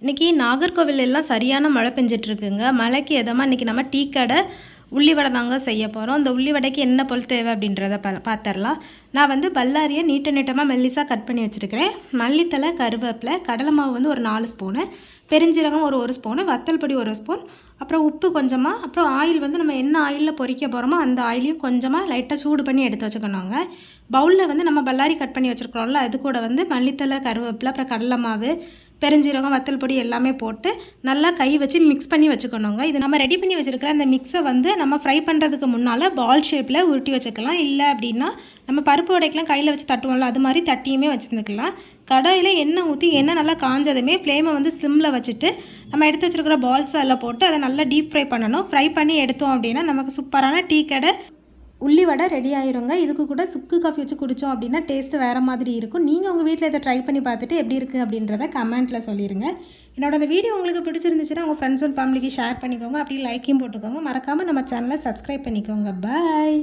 இன்றைக்கி நாகர்கோவில் எல்லாம் சரியான மழை பெஞ்சிட்ருக்குங்க. மழைக்கு எதமாக இன்றைக்கி நம்ம டீ கடை உள்ளி வடை தாங்க செய்ய போகிறோம். இந்த உள்ளி வடைக்கு என்ன பொருள் தேவை அப்படின்றத பார்த்துடலாம். நான் வந்து பல்லாரியை நீட்டமாக மெல்லிசாக கட் பண்ணி வச்சுருக்கிறேன். மல்லித்தலை, கருவேப்பிலை, கடலை மாவு வந்து ஒரு 4 ஸ்பூனு, பெருஞ்சீரகம் ஒரு ஸ்பூனு, வத்தல் பொடி 1 ஸ்பூன், அப்புறம் உப்பு கொஞ்சமாக, அப்புறம் ஆயில் வந்து நம்ம என்ன ஆயிலில் பொரிக்க போகிறோமோ அந்த ஆயிலையும் கொஞ்சமாக லைட்டாக சூடு பண்ணி எடுத்து வச்சுக்கணுங்க. பவுலில் வந்து நம்ம பல்லாரி கட் பண்ணி வச்சுருக்கிறோம்ல, அது கூட வந்து மல்லித்தலை, கருவேப்பிலை, அப்புறம் கடலை மாவு, பெருஞ்சீரகம், வத்தல் பொடி எல்லாமே போட்டு நல்லா கை வச்சு மிக்ஸ் பண்ணி வச்சுக்கணுங்க. இது நம்ம ரெடி பண்ணி வச்சுருக்கிற அந்த மிக்ஸை வந்து நம்ம ஃப்ரை பண்ணுறதுக்கு முன்னால் பால் ஷேப்பில் உருட்டி வச்சுக்கலாம். இல்லை அப்படின்னா நம்ம பருப்பு வடைக்கெலாம் கையில் வச்சு தட்டுவோம்ல, அது மாதிரி தட்டியுமே வச்சுருந்துக்கலாம். கடாயில் எண்ணெய் ஊற்றி எண்ணெய் நல்லா காஞ்சதுமே ஃப்ளேமை வந்து ஸ்லிம்மில் வச்சுட்டு நம்ம எடுத்து வச்சுருக்கிற பால்ஸ் எல்லாம் போட்டு அதை நல்லா டீப் ஃப்ரை பண்ணணும். ஃப்ரை பண்ணி எடுத்தோம் அப்படின்னா நமக்கு சூப்பரான டீ கடை உள்ளி வடை ரெடி ஆயிருங்க. இதுக்கு கூட சுக்கு காஃபி வச்சு குடித்தோம் அப்படின்னா டேஸ்ட்டு வேறு மாதிரி இருக்கும். நீங்கள் உங்கள் வீட்டில் இதை ட்ரை பண்ணி பார்த்துட்டு எப்படி இருக்குது அப்படின்றத கமெண்ட்டில் சொல்லிடுங்க. என்னோட அந்த வீடியோ உங்களுக்கு பிடிச்சிருந்துச்சுன்னா உங்கள் ஃப்ரெண்ட்ஸ் அண்ட் ஃபேமிலிக்கு ஷேர் பண்ணிக்கோங்க. அப்படி லைக்கையும் போட்டுக்கோங்க. மறக்காமல் நம்ம சேனலை சப்ஸ்கிரைப் பண்ணிக்கோங்க. பாய்.